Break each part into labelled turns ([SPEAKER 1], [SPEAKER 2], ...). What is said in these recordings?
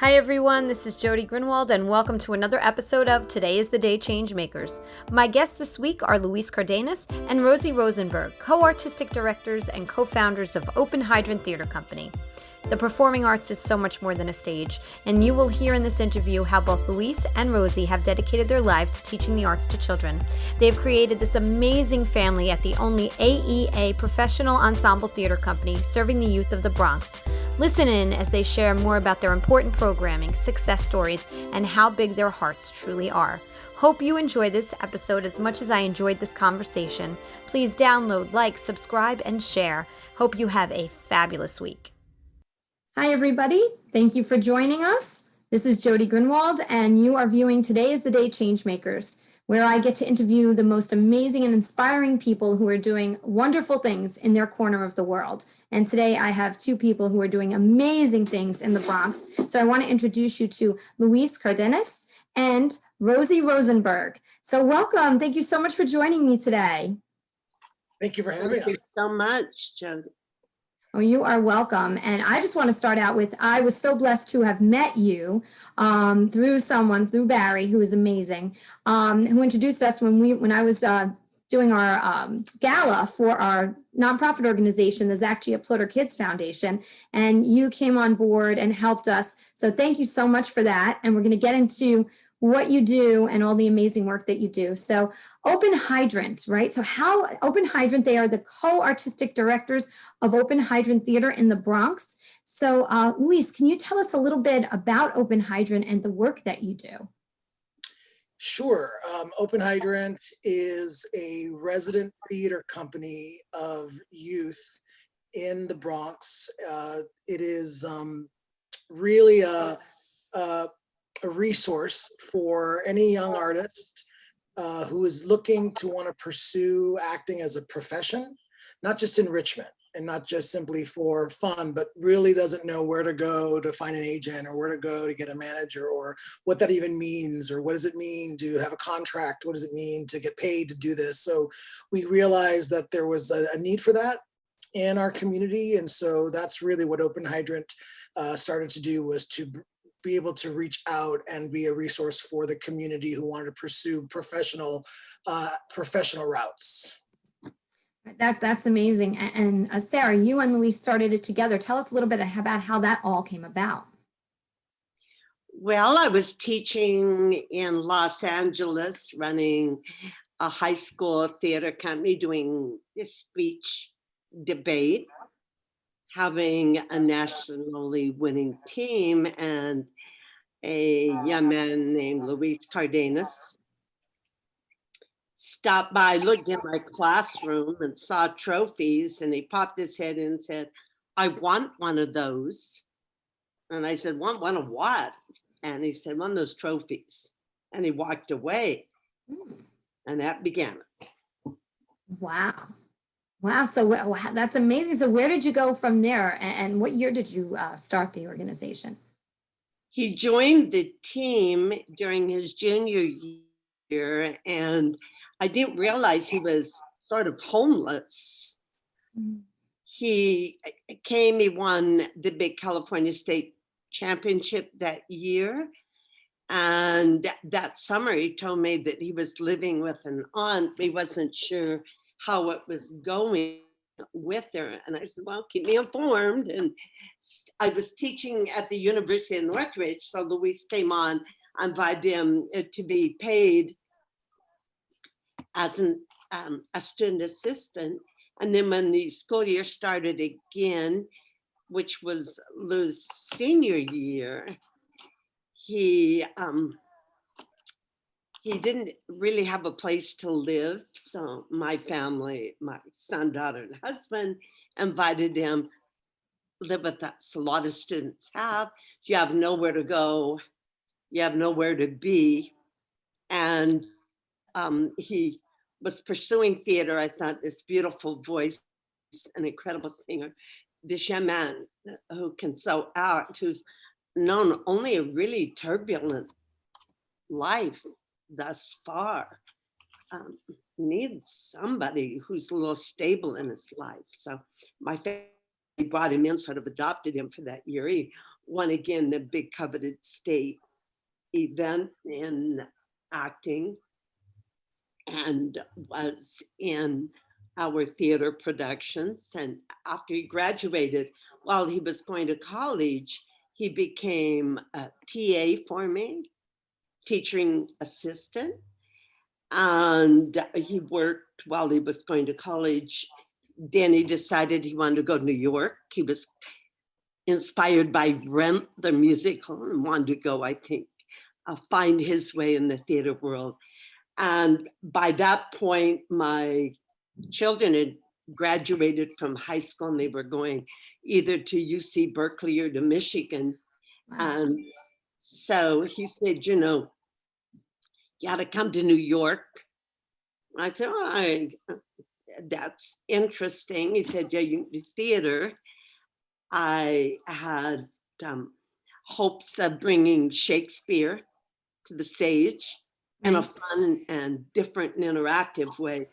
[SPEAKER 1] Hi everyone, this is Jody Grinwald and welcome to another episode of Today is the Day Changemakers. My guests this week are Luis Cardenas and Rosie Rosenberg, co-artistic directors and co-founders of Hydrant Theater Company. The performing arts is so much more than a stage, and you will hear in this interview how both Luis and Rosie have dedicated their lives to teaching the arts to children. They've created this amazing family at the only AEA professional ensemble theater company serving the youth of the Bronx. Listen in as they share more about their important programming, success stories, and how big their hearts truly are. Hope you enjoy this episode as much as I enjoyed this conversation. Please download, like, subscribe, and share. Hope you have a fabulous week. Hi, everybody. Thank you for joining us. This is Jody Grinwald, and you are viewing Today is the Day Changemakers, where I get to interview the most amazing and inspiring people who are doing wonderful things in their corner of the world. And today I have two people who are doing amazing things in the Bronx. So I want to introduce you to Luis Cardenas and Rosie Rosenberg. So welcome. Thank you so much for joining me today.
[SPEAKER 2] Thank you for having us.
[SPEAKER 3] Thank you so much, Jody.
[SPEAKER 1] Oh, you are welcome. And I just want to start out with, I was so blessed to have met you through Barry, who is amazing, who introduced us when I was doing our gala for our nonprofit organization, the Zzak G Applaud Our Kids Foundation, and you came on board and helped us. So thank you so much for that. And we're going to get into what you do and all the amazing work that you do. So Hydrant, right? So how Hydrant, they are the co-artistic directors of Hydrant Theater in the Bronx. So Luis, can you tell us a little bit about Hydrant and the work that you do?
[SPEAKER 2] Sure. Hydrant is a resident theater company of youth in the Bronx. It is really a resource for any young artist who is looking to want to pursue acting as a profession, not just enrichment and not just simply for fun, but really doesn't know where to go to find an agent or where to go to get a manager or what that even means, or what does it mean to have a contract? What does it mean to get paid to do this? So we realized that there was a need for that in our community. And so that's really what Hydrant started to do, was to be able to reach out and be a resource for the community who wanted to pursue professional routes.
[SPEAKER 1] That's amazing. And Sarah, you and Luis started it together. Tell us a little bit about how that all came about.
[SPEAKER 3] Well, I was teaching in Los Angeles, running a high school theater company, doing this speech debate, having a nationally winning team, and a young man named Luis Cardenas stopped by, looked in my classroom and saw trophies, and he popped his head in and said, "I want one of those." And I said, "Want one of what?" And he said, "One of those trophies." And he walked away. And that began it.
[SPEAKER 1] Wow. So that's amazing. So where did you go from there? And what year did you start the organization?
[SPEAKER 3] He joined the team during his junior year, and I didn't realize he was sort of homeless. He won the big California State Championship that year. And that summer he told me that he was living with an aunt. He wasn't sure how it was going with her. And I said, "Well, keep me informed." And I was teaching at the University of Northridge. So Luis came on, I invited him to be paid as a student assistant. And then when the school year started again, which was Lou's senior year, he didn't really have a place to live. So my family, my son, daughter, and husband invited him to live with us. A lot of students have. You have nowhere to go. You have nowhere to be. And he was pursuing theater. I thought, this beautiful voice, an incredible singer, this young man who can so act, who's known only a really turbulent life thus far, needs somebody who's a little stable in his life. So my family brought him in, sort of adopted him for that year. He won again the big coveted state event in acting, and was in our theater productions. And after he graduated, while he was going to college, he became a TA for me, teaching assistant. And he worked while he was going to college. Then he decided he wanted to go to New York. He was inspired by Rent, the musical, and wanted to go, I think, find his way in the theater world. And by that point, my children had graduated from high school and they were going either to UC Berkeley or to Michigan.
[SPEAKER 1] Wow.
[SPEAKER 3] And so he said, you know, you got to come to New York. I said, oh, that's interesting. He said, yeah, you can do theater. I had hopes of bringing Shakespeare to the stage in a fun and different and interactive way,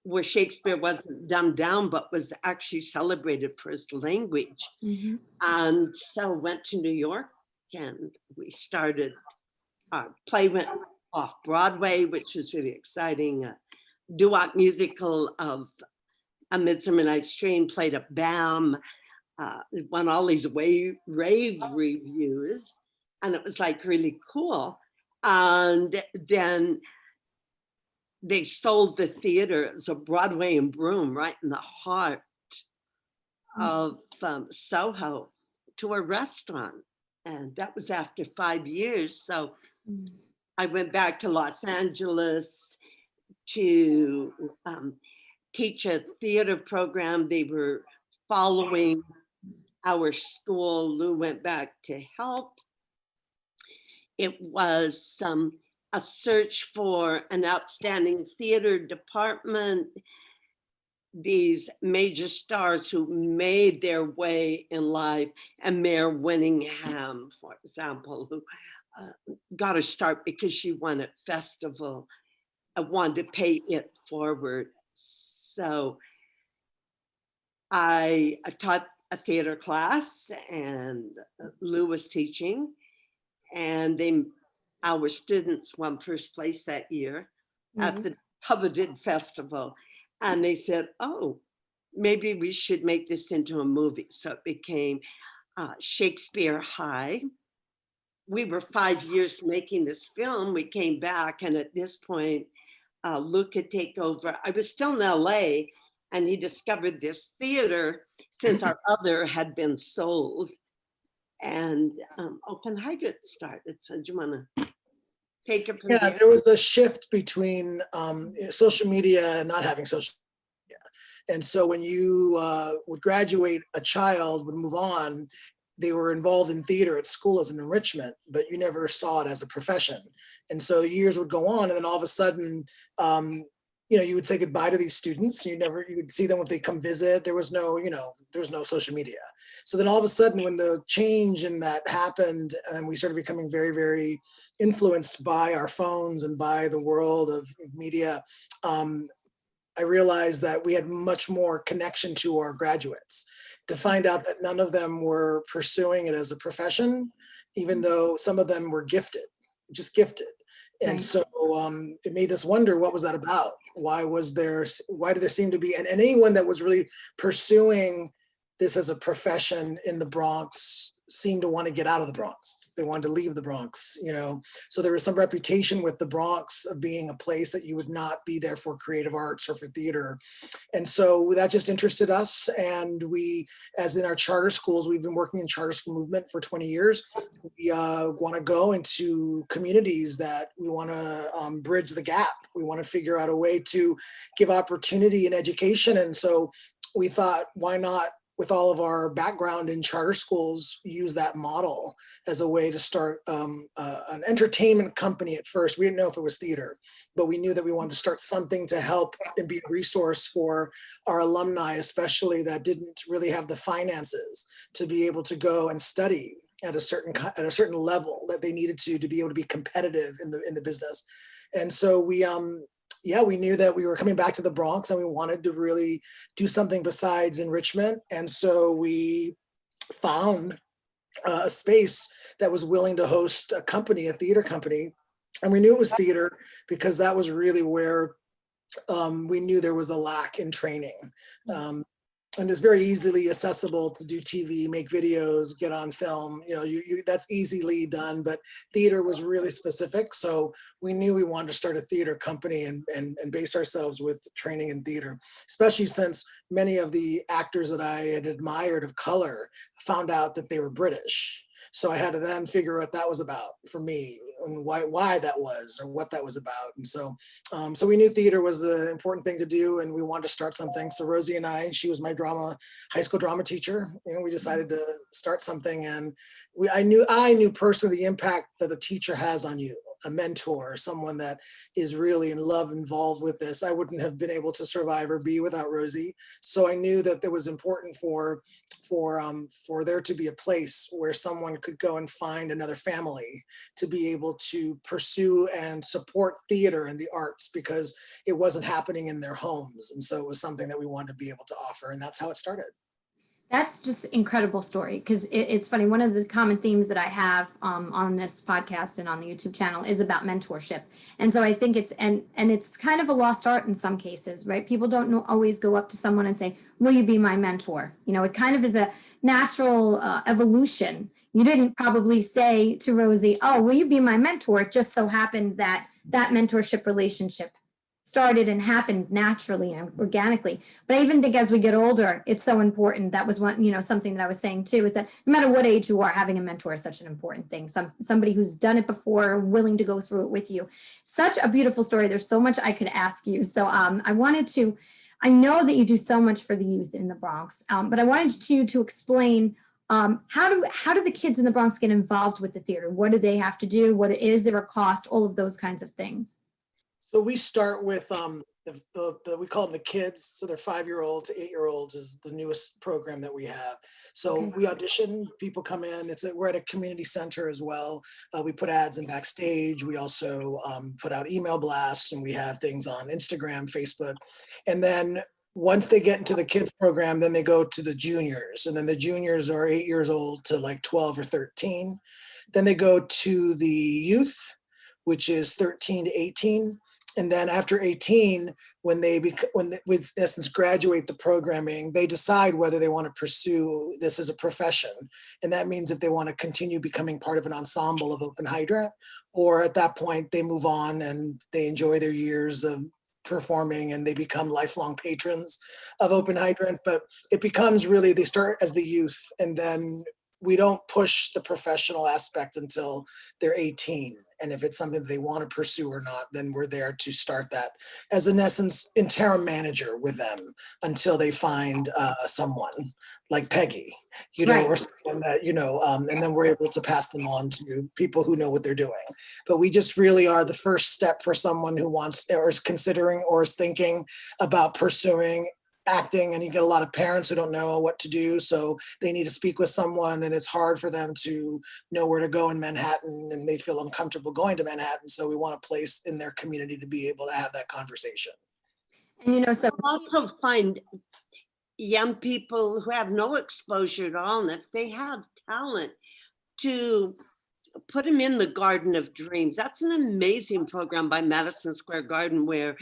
[SPEAKER 3] where Shakespeare wasn't dumbed down, but was actually celebrated for his language.
[SPEAKER 1] Mm-hmm.
[SPEAKER 3] And so went to New York and we started, our play went off Broadway, which was really exciting. A doo-wop musical of A Midsummer Night's Dream played at BAM, won all these rave reviews, and it was like really cool. And then they sold the theater as a Broadway and Broome right in the heart of Soho to a restaurant. And that was after 5 years. So I went back to Los Angeles to teach a theater program. They were following our school. Lou went back to help. It was a search for an outstanding theater department. These major stars who made their way in life, and Mayor Winningham, for example, who got her start because she won a festival. I wanted to pay it forward. So I taught a theater class and Lou was teaching, and our students won first place that year at the coveted festival. And they said, oh, maybe we should make this into a movie. So it became Shakespeare High. We were 5 years making this film. We came back, and at this point, Luke could take over. I was still in LA, and he discovered this theater since our other had been sold. And Open Hydrant started. So do you want to take it from
[SPEAKER 2] Yeah,
[SPEAKER 3] there?
[SPEAKER 2] there was a shift between social media and not having social media. And so when you would graduate, a child would move on, they were involved in theater at school as an enrichment, but you never saw it as a profession. And so years would go on, and then all of a sudden, you would say goodbye to these students. You would see them if they come visit. There was no, there was no social media. So then all of a sudden, when the change in that happened, and we started becoming very, very influenced by our phones and by the world of media, I realized that we had much more connection to our graduates, to find out that none of them were pursuing it as a profession, even though some of them were just gifted. And
[SPEAKER 1] Right.
[SPEAKER 2] so it made us wonder, what was that about? Why did there seem to be, and anyone that was really pursuing this as a profession in the Bronx seemed to want to get out of the Bronx. They wanted to leave the Bronx, So there was some reputation with the Bronx of being a place that you would not be there for creative arts or for theater. And so that just interested us. And we, as in our charter schools, we've been working in charter school movement for 20 years. We want to go into communities that we want to bridge the gap. We want to figure out a way to give opportunity and education. And so we thought, why not, with all of our background in charter schools, use that model as a way to start an entertainment company at first. We didn't know if it was theater, but we knew that we wanted to start something to help and be a resource for our alumni, especially that didn't really have the finances to be able to go and study at a certain level that they needed to be able to be competitive in the business. And so we knew that we were coming back to the Bronx and we wanted to really do something besides enrichment. And so we found a space that was willing to host a company, a theater company. And we knew it was theater because that was really where we knew there was a lack in training. And it's very easily accessible to do TV, make videos, get on film. You know, that's easily done, but theater was really specific. So we knew we wanted to start a theater company and base ourselves with training in theater, especially since many of the actors that I had admired of color found out that they were British. So I had to then figure out what that was about for me and why that was or what that was about. And so we knew theater was the important thing to do, and we wanted to start something. So Rosie and I, she was my high school drama teacher. You know, we decided to start something, and I knew personally the impact that a teacher has on you, a mentor, someone that is really in love, involved with this. I wouldn't have been able to survive or be without Rosie. So I knew that it was important for there to be a place where someone could go and find another family to be able to pursue and support theater and the arts, because it wasn't happening in their homes. And so it was something that we wanted to be able to offer, and that's how it started.
[SPEAKER 1] That's just incredible story, because it's funny. One of the common themes that I have on this podcast and on the YouTube channel is about mentorship. And so I think it's kind of a lost art in some cases, right? People don't always go up to someone and say, will you be my mentor? You know, it kind of is a natural evolution. You didn't probably say to Rosie, oh, will you be my mentor? It just so happened that mentorship relationship started and happened naturally and organically. But I even think as we get older, it's so important. That was something that I was saying too, is that no matter what age you are, having a mentor is such an important thing. Somebody who's done it before, willing to go through it with you. Such a beautiful story. There's so much I could ask you. So I know that you do so much for the youth in the Bronx, but I wanted you to explain how do the kids in the Bronx get involved with the theater? What do they have to do? Is there a cost? All of those kinds of things.
[SPEAKER 2] So we start with we call them the kids. So they're 5-year-old to 8-year-olds is the newest program that we have. So
[SPEAKER 1] Okay.
[SPEAKER 2] we audition, people come in. We're at a community center as well. We put ads in backstage. We also put out email blasts, and we have things on Instagram, Facebook. And then once they get into the kids program, then they go to the juniors. And then the juniors are 8 years old to like 12 or 13. Then they go to the youth, which is 13 to 18. And then after 18, when they with essence graduate the programming, they decide whether they want to pursue this as a profession. And that means if they want to continue becoming part of an ensemble of Open Hydrant, or at that point they move on and they enjoy their years of performing and they become lifelong patrons of Open Hydrant. But it becomes really, they start as the youth, and then we don't push the professional aspect until they're 18. And if it's something that they want to pursue or not, then we're there to start that as, in essence, interim manager with them until they find someone like Peggy,
[SPEAKER 1] Right.
[SPEAKER 2] or someone that, and then we're able to pass them on to people who know what they're doing. But we just really are the first step for someone who wants or is considering or is thinking about pursuing acting. And you get a lot of parents who don't know what to do, so they need to speak with someone, and it's hard for them to know where to go in Manhattan, and they feel uncomfortable going to Manhattan. So we want a place in their community to be able to have that conversation.
[SPEAKER 1] And so
[SPEAKER 3] also find young people who have no exposure at all, and if they have talent, to put them in the Garden of Dreams. That's an amazing program by Madison Square Garden, where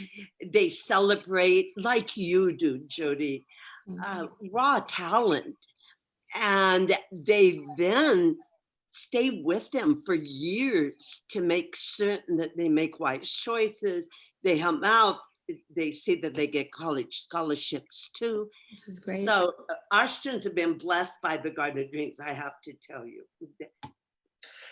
[SPEAKER 3] they celebrate, like you do, Jody, raw talent. And they then stay with them for years to make certain that they make wise choices. They help out. They see that they get college scholarships too.
[SPEAKER 1] which is great.
[SPEAKER 3] So our students have been blessed by the Garden of Dreams, I have to tell you.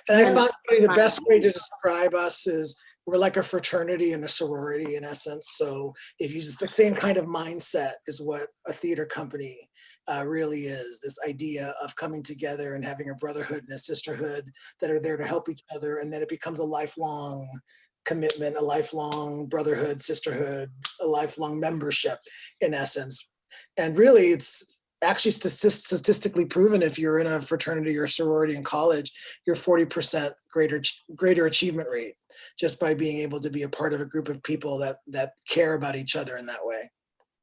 [SPEAKER 2] And I found the best way to describe us is we're like a fraternity and a sorority in essence. So if you use the same kind of mindset is what a theater company really is, this idea of coming together and having a brotherhood and a sisterhood that are there to help each other. And then it becomes a lifelong commitment, a lifelong brotherhood, sisterhood, a lifelong membership in essence. And really it's actually statistically proven, if you're in a fraternity or sorority in college, you're 40% greater achievement rate just by being able to be a part of a group of people that care about each other in that way.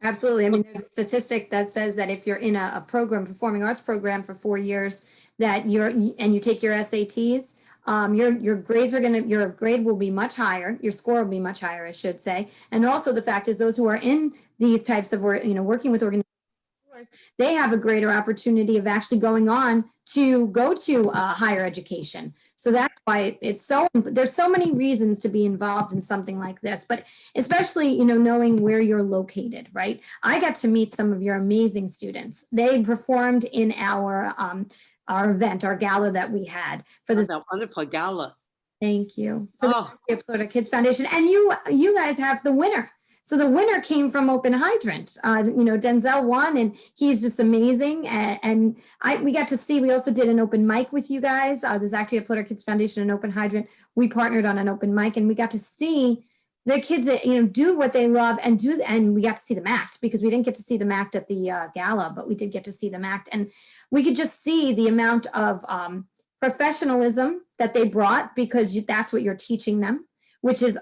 [SPEAKER 1] Absolutely. I mean, there's a statistic that says that if you're in a program, performing arts program for 4 years, that and you take your SATs, your grades are your grade will be much higher. Your score will be much higher, I should say. And also the fact is those who are in these types of, working with organizations, they have a greater opportunity of actually going on to go to higher education. So that's why there's so many reasons to be involved in something like this, but especially, knowing where you're located, right? I got to meet some of your amazing students. They performed in our event, our gala that we had for this.
[SPEAKER 3] That wonderful gala.
[SPEAKER 1] Thank you. For the Applaud Our Kids Foundation. And you guys have the winner. So the winner came from Open Hydrant. Denzel won, and he's just amazing. And we got to see, we also did an open mic with you guys. There's actually Applaud Our Kids Foundation and Open Hydrant. We partnered on an open mic, and we got to see the kids, do what they love and we got to see them act, because we didn't get to see them act at the gala, but we did get to see them act. And we could just see the amount of professionalism that they brought, because that's what you're teaching them, which is,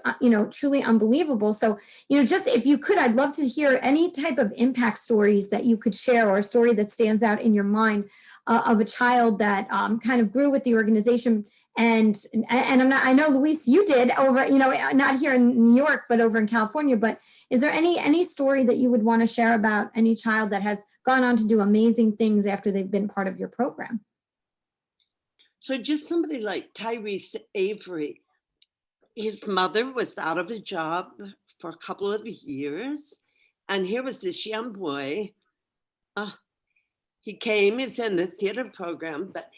[SPEAKER 1] truly unbelievable. So, just if you could, I'd love to hear any type of impact stories that you could share, or a story that stands out in your mind of a child that kind of grew with the organization. And I know, Luis, you did over, not here in New York, but over in California. But is there any story that you would want to share about any child that has gone on to do amazing things after they've been part of your program?
[SPEAKER 3] So just somebody like Tyrese Avery, his mother was out of a job for a couple of years. And here was this young boy. He came, he's in the theater program, but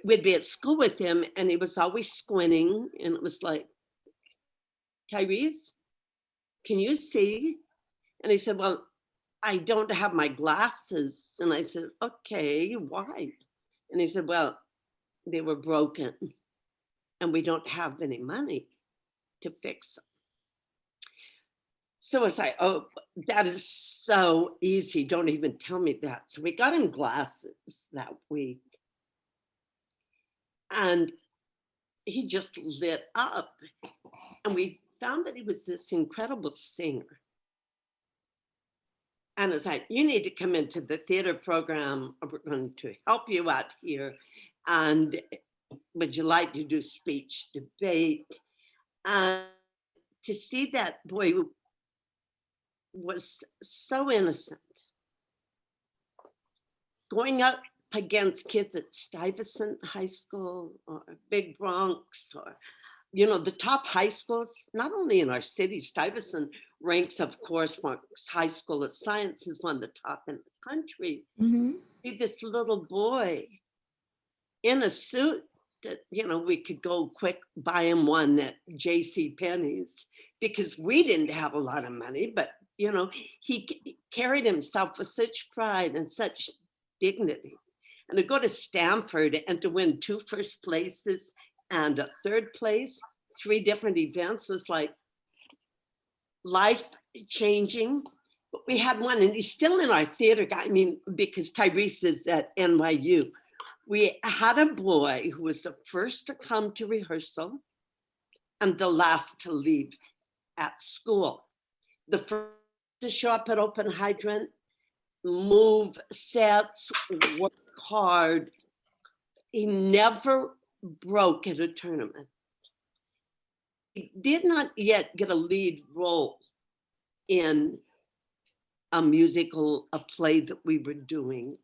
[SPEAKER 3] we'd be at school with him, and he was always squinting. And it was like, Tyrese, can you see? And he said, well, I don't have my glasses. And I said, okay, why? And he said, well, they were broken, and we don't have any money to fix them. So it's like, oh, that is so easy. Don't even tell me that. So we got him glasses that week, and he just lit up. And we found that he was this incredible singer. And it's like, you need to come into the theater program. We're going to help you out here. And would you like to do speech, debate? And to see that boy who was so innocent, going up against kids at Stuyvesant High School or Big Bronx, or, the top high schools, not only in our city. Stuyvesant ranks, of course, Bronx High School of Science is one of the top in the country. Mm-hmm. See this little boy in a suit that, we could go quick buy him one at J.C. Penney's, because we didn't have a lot of money, but, he carried himself with such pride and such dignity. And to go to Stanford and to win 2 first places and a 3rd place, 3 different events, was like life changing. But we had one, and he's still in our theater guy. I mean, because Tyrese is at NYU. We had a boy who was the first to come to rehearsal and the last to leave at school. The first to show up at Open Hydrant, move sets, work hard. He never broke at a tournament. He did not yet get a lead role in a musical, a play that we were doing.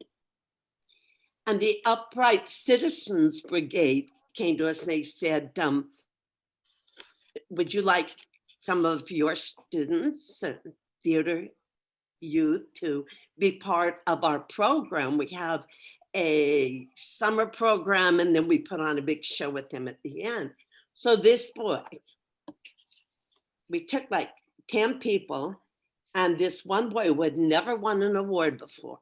[SPEAKER 3] And the Upright Citizens Brigade came to us and they said, would you like some of your students, theater youth, to be part of our program? We have a summer program, and then we put on a big show with him at the end. So this boy, we took like 10 people, and this one boy who had never won an award before,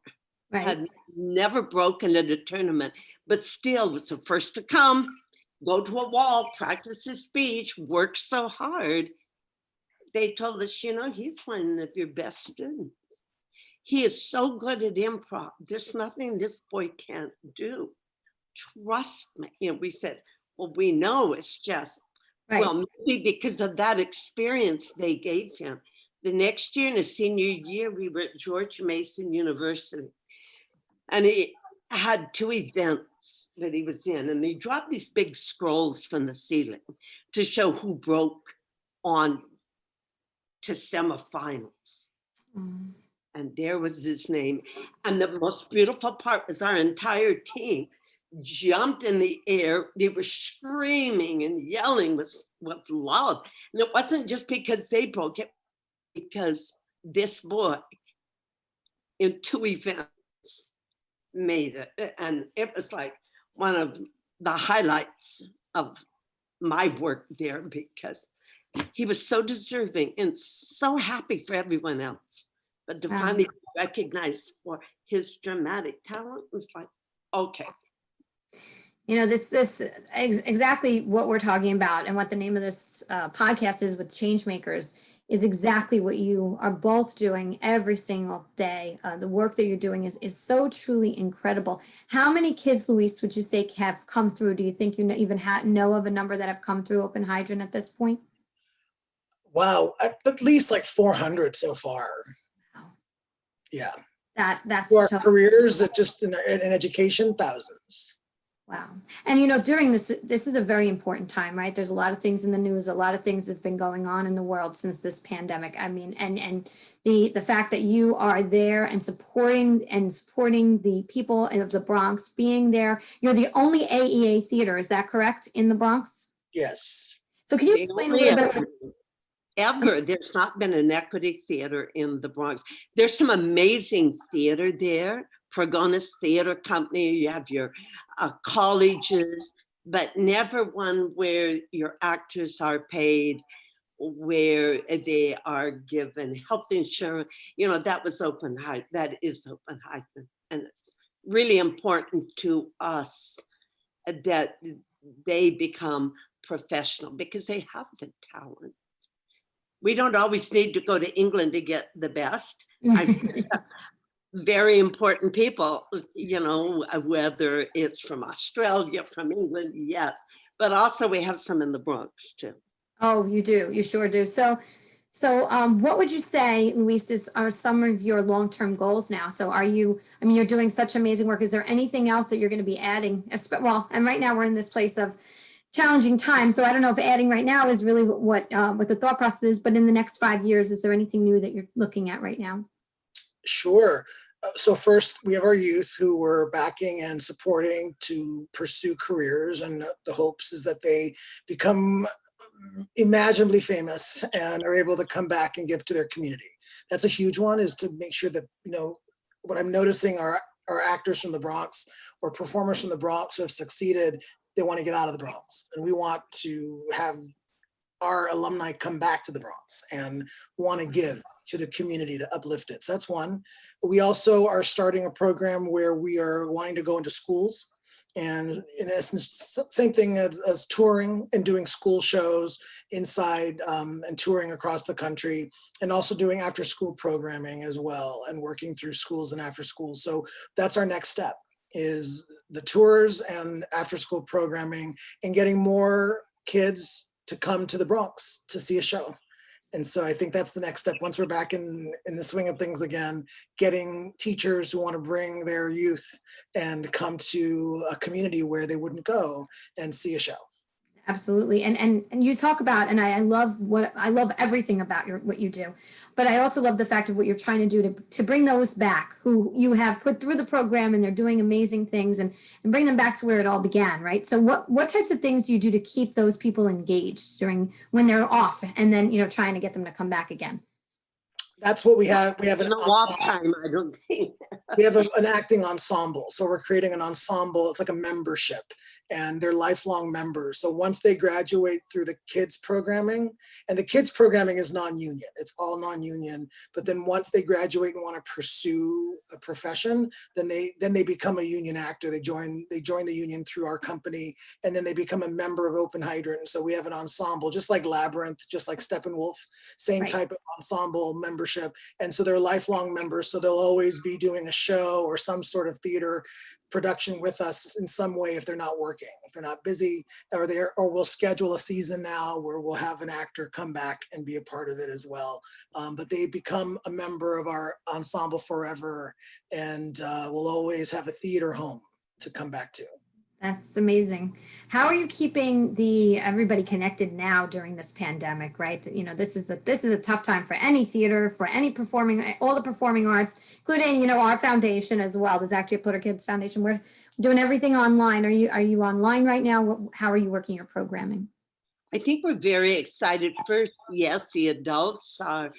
[SPEAKER 3] right, had never broken at a tournament, but still was the first to come, go to a wall, practice his speech, work so hard. They told us, he's one of your best students. He is so good at improv. There's nothing this boy can't do. Trust me. We said, well, we know it's just, right, well, maybe because of that experience they gave him. The next year, in his senior year, we were at George Mason University, and he had 2 events that he was in, and they dropped these big scrolls from the ceiling to show who broke on to semifinals. And there was his name. And the most beautiful part was our entire team jumped in the air. They were screaming and yelling with love. And it wasn't just because they broke it, because this boy in 2 events made it. And it was like one of the highlights of my work there, because he was so deserving and so happy for everyone else. But to finally be recognized for his dramatic talent was like, okay.
[SPEAKER 1] You know, this exactly what we're talking about, and what the name of this podcast is with Changemakers, is exactly what you are both doing every single day. The work that you're doing is so truly incredible. How many kids, Luis, would you say have come through? Do you think you even know of a number that have come through Open Hydrant at this point?
[SPEAKER 2] Wow, at least like 400 so far.
[SPEAKER 1] Wow.
[SPEAKER 2] Yeah.
[SPEAKER 1] That's
[SPEAKER 2] For our
[SPEAKER 1] so
[SPEAKER 2] careers, just in education, thousands.
[SPEAKER 1] wow. And you know, during this is a very important time, right? There's a lot of things in the news, a lot of things that have been going on in the world since this pandemic. I mean, and the fact that you are there and supporting the people of the Bronx, being there. You're the only AEA theater, is that correct, in the Bronx?
[SPEAKER 2] Yes.
[SPEAKER 1] So can you explain a little bit?
[SPEAKER 3] Ever. There's not been an equity theater in the Bronx. There's some amazing theater there. Cardenas Theater Company, you have your colleges, but never one where your actors are paid, where they are given health insurance. You know, that is Open Hydrant. And it's really important to us that they become professional, because they have the talent. We don't always need to go to England to get the best. Very important people, you know, whether it's from Australia, from England, yes. But also we have some in the Bronx too.
[SPEAKER 1] Oh, you do. You sure do. So what would you say, Luis, are some of your long-term goals now? So you're doing such amazing work. Is there anything else that you're going to be adding? Well, and right now we're in this place of challenging time. So I don't know if adding right now is really what the thought process is, but in the next 5 years, is there anything new that you're looking at right now?
[SPEAKER 2] Sure. So first, we have our youth who we're backing and supporting to pursue careers, and the hopes is that they become imaginably famous and are able to come back and give to their community. That's a huge one, is to make sure that, you know, what I'm noticing are actors from the Bronx or performers from the Bronx who have succeeded. They want to get out of the Bronx, and we want to have our alumni come back to the Bronx and want to give to the community to uplift it. So that's one. We also are starting a program where we are wanting to go into schools, and in essence, same thing as touring and doing school shows inside and touring across the country, and also doing after school programming as well, and working through schools and after school. So that's our next step, is the tours and after school programming, and getting more kids to come to the Bronx to see a show. And so I think that's the next step. Once we're back in the swing of things again, getting teachers who want to bring their youth and come to a community where they wouldn't go and see a show.
[SPEAKER 1] Absolutely. And you talk about, and I love everything about what you do, but I also love the fact of what you're trying to do to bring those back who you have put through the program and they're doing amazing things, and bring them back to where it all began, right? So what types of things do you do to keep those people engaged during when they're off, and then, you know, trying to get them to come back again?
[SPEAKER 2] That's what we have. We have
[SPEAKER 3] an off time, I don't think.
[SPEAKER 2] We have an acting ensemble. So we're creating an ensemble. It's like a membership, and they're lifelong members. So once they graduate through the kids programming, and the kids programming is non-union, it's all non-union. But then once they graduate and want to pursue a profession, then they become a union actor. They join the union through our company, and then they become a member of Open Hydrant. So we have an ensemble, just like Labyrinth, just like Steppenwolf, same
[SPEAKER 1] Right.
[SPEAKER 2] type of ensemble membership. And so they're lifelong members. So they'll always be doing a show or some sort of theater production with us in some way if they're not working, if they're not busy, or we'll schedule a season now where we'll have an actor come back and be a part of it as well. But they become a member of our ensemble forever, and we'll always have a theater home to come back to.
[SPEAKER 1] That's amazing. How are you keeping everybody connected now during this pandemic, right? This is a tough time for any theater, for any all the performing arts, including, our foundation as well, the Zzak G Applaud Our Kids Foundation. We're doing everything online. Are you online right now? How are you working your programming?
[SPEAKER 3] I think we're very excited. First, yes, the adults are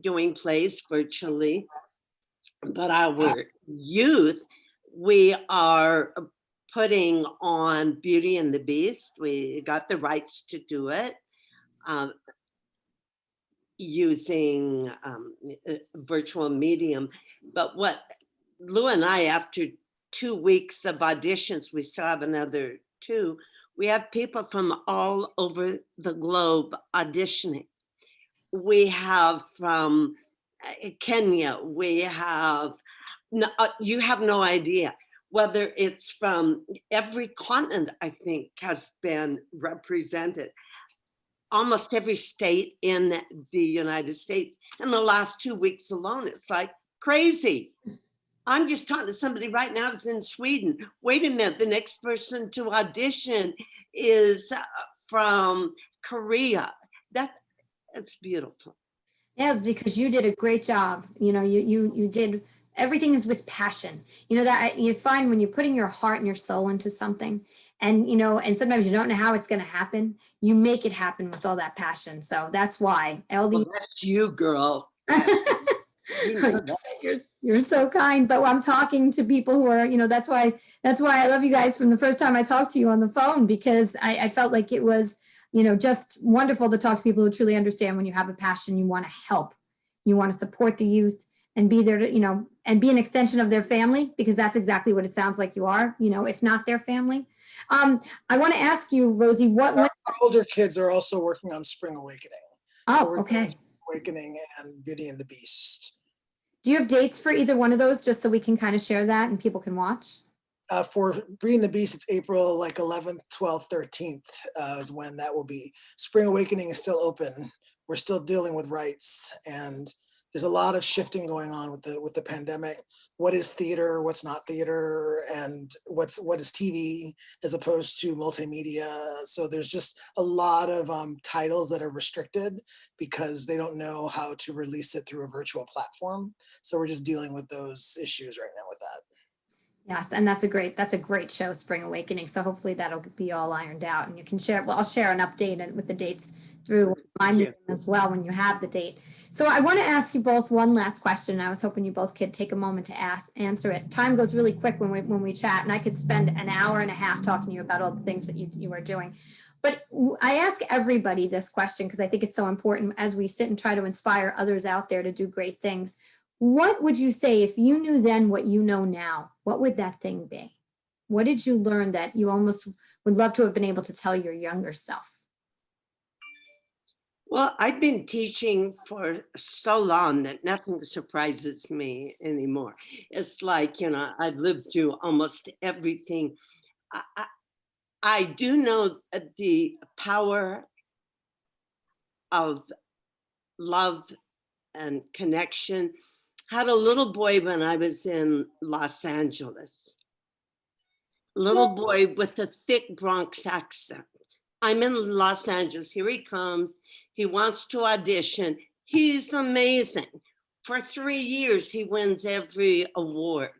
[SPEAKER 3] doing plays virtually, but our youth, we are putting on Beauty and the Beast. We got the rights to do it using a virtual medium. But what Lou and I, after 2 weeks of auditions, we still have another 2. We have people from all over the globe auditioning. We have from Kenya, we have, you have no idea. Whether it's from every continent, I think, has been represented. Almost every state in the United States. In the last 2 weeks alone, it's like crazy. I'm just talking to somebody right now that's in Sweden. Wait a minute, the next person to audition is from Korea. That's beautiful.
[SPEAKER 1] Yeah, because you did a great job. You did. Everything is with passion. That you find when you're putting your heart and your soul into something, and and sometimes you don't know how it's going to happen, you make it happen with all that passion. So that's why
[SPEAKER 3] that's you, girl.
[SPEAKER 1] You're so kind. But I'm talking to people who are, that's why I love you guys from the first time I talked to you on the phone, because I felt like it was, just wonderful to talk to people who truly understand when you have a passion, you want to help, you want to support the youth and be there to, and be an extension of their family, because that's exactly what it sounds like you are, if not their family. I want to ask you, Rosie,
[SPEAKER 2] our older kids are also working on Spring Awakening.
[SPEAKER 1] Oh, okay.
[SPEAKER 2] Awakening and Beauty and the Beast.
[SPEAKER 1] Do you have dates for either one of those, just so we can kind of share that and people can watch?
[SPEAKER 2] For Beauty and the Beast, it's April 11th, 12th, 13th is when that will be. Spring Awakening is still open. We're still dealing with rights, and there's a lot of shifting going on with the pandemic. What is theater? What's not theater? And what is TV as opposed to multimedia? So there's just a lot of titles that are restricted because they don't know how to release it through a virtual platform. So we're just dealing with those issues right now with that.
[SPEAKER 1] Yes, and that's a great show, Spring Awakening. So hopefully that'll be all ironed out, and you can share. Well, I'll share an update with the dates through my meeting as well when you have the date. So I want to ask you both one last question. I was hoping you both could take a moment to answer it. Time goes really quick when we chat, and I could spend an hour and a half talking to you about all the things that you are doing. But I ask everybody this question because I think it's so important as we sit and try to inspire others out there to do great things. What would you say if you knew then what you know now? What would that thing be? What did you learn that you almost would love to have been able to tell your younger self?
[SPEAKER 3] Well, I've been teaching for so long that nothing surprises me anymore. It's like, I've lived through almost everything. I do know the power of love and connection. Had a little boy when I was in Los Angeles. Little boy with a thick Bronx accent. I'm in Los Angeles, here he comes. He wants to audition. He's amazing. For 3 years, he wins every award.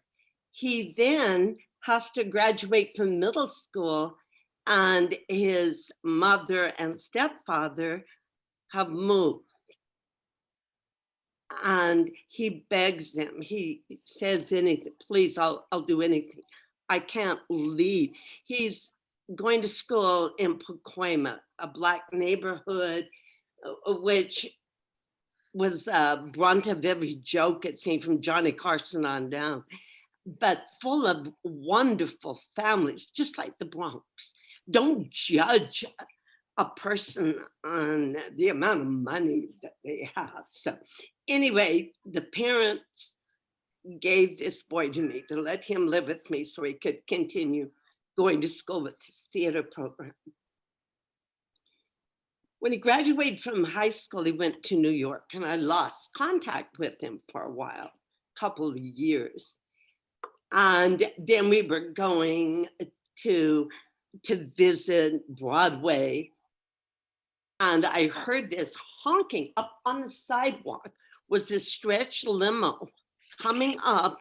[SPEAKER 3] He then has to graduate from middle school, and his mother and stepfather have moved. And he begs them, he says anything, please, I'll do anything. I can't leave. He's going to school in Pacoima, a Black neighborhood, which was a brunt of every joke, it seemed, from Johnny Carson on down, but full of wonderful families, just like the Bronx. Don't judge a person on the amount of money that they have. So anyway, the parents gave this boy to me to let him live with me so he could continue going to school with his theater program. When he graduated from high school, he went to New York, and I lost contact with him for a while, couple of years. And then we were going to visit Broadway, and I heard this honking up on the sidewalk. Was this stretch limo coming up,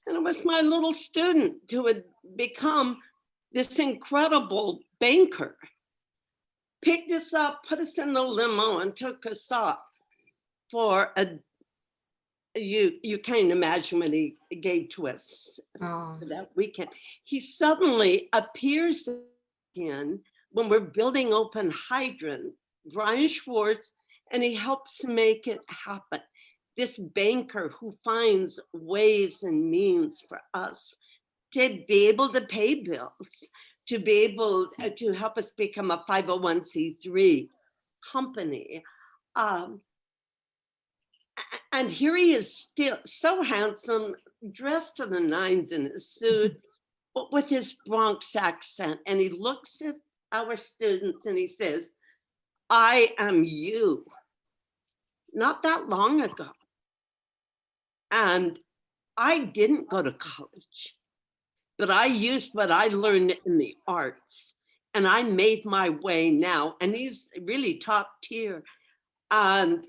[SPEAKER 3] and it was my little student who had become this incredible banker. Picked us up, put us in the limo, and took us off for you can't imagine what he gave to us for that weekend. He suddenly appears again when we're building open Hydrant, Brian Schwartz, and he helps make it happen. This banker who finds ways and means for us to be able to pay bills, to be able to help us become a 501c3 company. And here he is, still so handsome, dressed to the nines in his suit, but with his Bronx accent. And he looks at our students and he says, "I am you." Not that long ago. And I didn't go to college, but I used what I learned in the arts, and I made my way now. And he's really top tier. And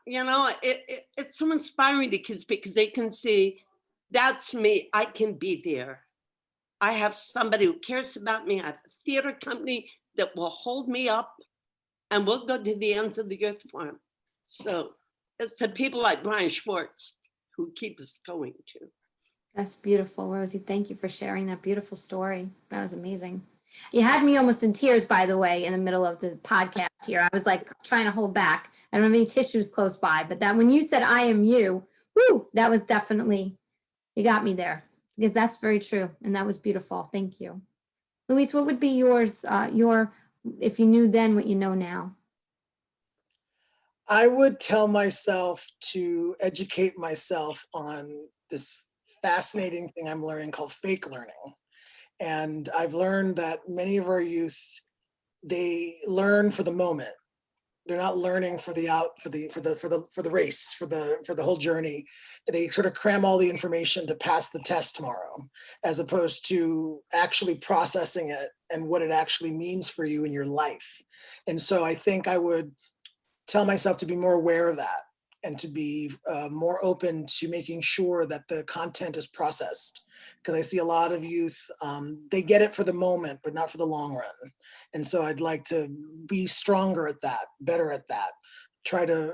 [SPEAKER 3] you know, it's so inspiring to kids because they can see, that's me. I can be there. I have somebody who cares about me. I have a theater company that will hold me up, and we'll go to the ends of the earth for him. So it's the people like Brian Schwartz who keep us going too.
[SPEAKER 1] That's beautiful, Rosie. Thank you for sharing that beautiful story. That was amazing. You had me almost in tears, by the way, in the middle of the podcast here. I was like trying to hold back. I don't have any tissues close by, but that when you said "I am you," whoo, that was definitely, you got me there, because that's very true. And that was beautiful. Thank you. Luis, what would be yours, if you knew then what you know now?
[SPEAKER 2] I would tell myself to educate myself on this fascinating thing I'm learning called fake learning. And I've learned that many of our youth, they learn for the moment. They're not learning for the race, for the whole journey. They sort of cram all the information to pass the test tomorrow, as opposed to actually processing it and what it actually means for you in your life. And so I think I would tell myself to be more aware of that, and to be more open to making sure that the content is processed. Because I see a lot of youth, they get it for the moment, but not for the long run. And so I'd like to be stronger at that, better at that. Try to,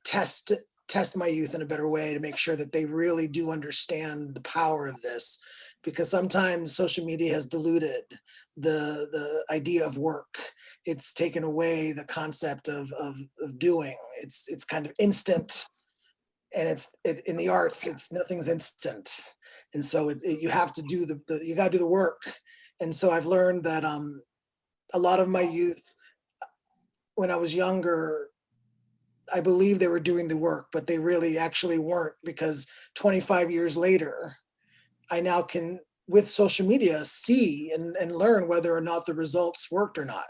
[SPEAKER 2] test my youth in a better way to make sure that they really do understand the power of this. Because sometimes social media has diluted the idea of work. It's taken away the concept of doing. It's kind of instant, and in the arts, nothing's instant, and so you have to do you got to do the work. And so I've learned that a lot of my youth, when I was younger, I believe they were doing the work, but they really actually weren't, because 25 years later, I now can, with social media, see and learn whether or not the results worked or not.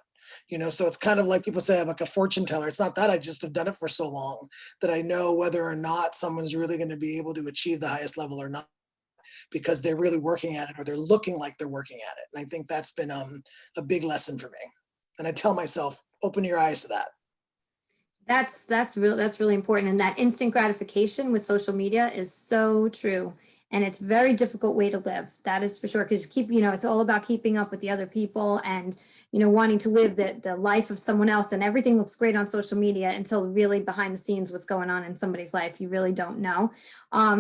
[SPEAKER 2] So it's kind of like people say I'm like a fortune teller. It's not that. I just have done it for so long that I know whether or not someone's really going to be able to achieve the highest level or not, because they're really working at it, or they're looking like they're working at it. And I think that's been a big lesson for me. And I tell myself, open your eyes to that.
[SPEAKER 1] That's really important. And that instant gratification with social media is so true. And it's a very difficult way to live. That is for sure. Because it's all about keeping up with the other people and, wanting to live the life of someone else. And everything looks great on social media until really behind the scenes, what's going on in somebody's life, you really don't know.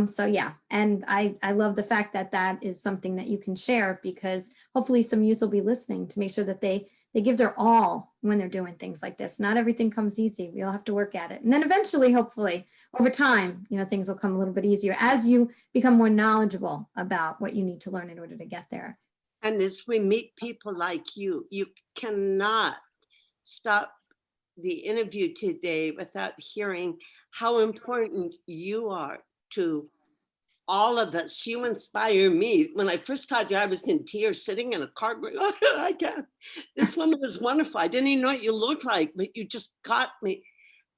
[SPEAKER 1] So yeah. And I love the fact that that is something that you can share, because hopefully some youth will be listening to make sure that they give their all when they're doing things like this. Not everything comes easy. We all have to work at it. And then eventually, hopefully, over time, things will come a little bit easier as you become more knowledgeable about what you need to learn in order to get there.
[SPEAKER 3] And as we meet people like you cannot stop the interview today without hearing how important you are to all of us. You inspire me. When I first taught you, I was in tears, sitting in a car going, oh, I can't. This woman was wonderful. I didn't even know what you looked like, but you just got me.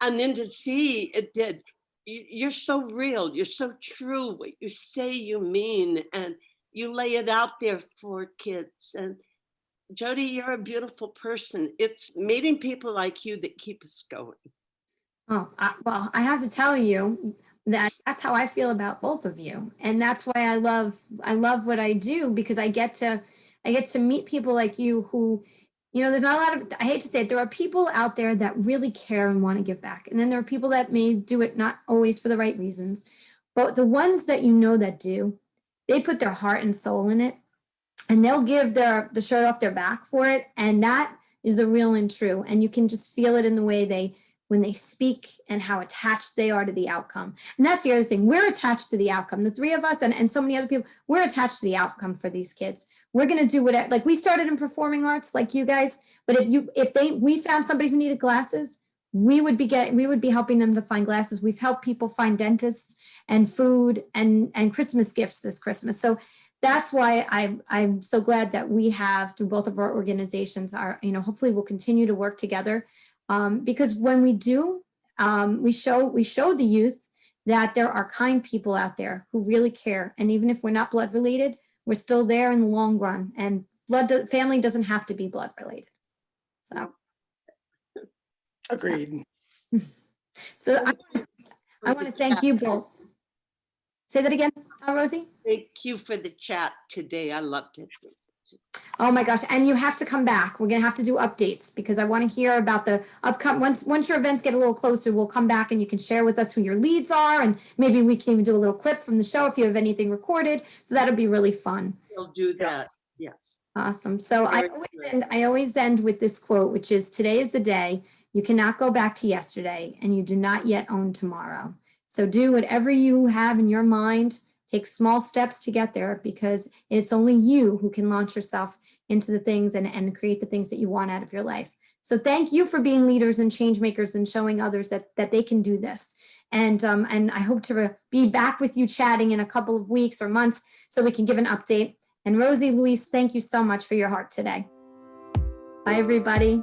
[SPEAKER 3] And then to see it did, you're so real. You're so true. What you say, you mean, and you lay it out there for kids. And Jody, you're a beautiful person. It's meeting people like you that keep us going.
[SPEAKER 1] Oh, well, I have to tell you that that's how I feel about both of you. And that's why I love what I do, because I get to meet people like you who, you know, there's not a lot of, I hate to say it, there are people out there that really care and want to give back. And then there are people that may do it not always for the right reasons. But the ones that you know that do, they put their heart and soul in it, and they'll give the shirt off their back for it. And that is the real and true. And you can just feel it in the way when they speak and how attached they are to the outcome. And that's the other thing. We're attached to the outcome. The three of us and so many other people, we're attached to the outcome for these kids. We're going to do whatever, like we started in performing arts like you guys, but we found somebody who needed glasses, we would be helping them to find glasses. We've helped people find dentists and food and Christmas gifts this Christmas. So that's why I'm so glad that we have, through both of our organizations, hopefully we'll continue to work together. Because when we do, we show the youth that there are kind people out there who really care. And even if we're not blood related, we're still there in the long run. And family doesn't have to be blood related. So.
[SPEAKER 2] Agreed.
[SPEAKER 1] So I want to thank you both. Say that again, Rosie.
[SPEAKER 3] Thank you for the chat today. I loved it.
[SPEAKER 1] Oh my gosh, and you have to come back. We're gonna have to do updates because I want to hear about the upcoming, once your events get a little closer, we'll come back and you can share with us who your leads are, and maybe we can even do a little clip from the show if you have anything recorded. So that'll be really fun.
[SPEAKER 3] We'll do that. Yes.
[SPEAKER 1] Awesome. So I always end with this quote, which is, today is the day you cannot go back to yesterday and you do not yet own tomorrow. So do whatever you have in your mind. Take small steps to get there, because it's only you who can launch yourself into the things and create the things that you want out of your life. So thank you for being leaders and change makers and showing others that they can do this. And I hope to be back with you chatting in a couple of weeks or months so we can give an update. And Rosie, Luis, thank you so much for your heart today. Bye, everybody.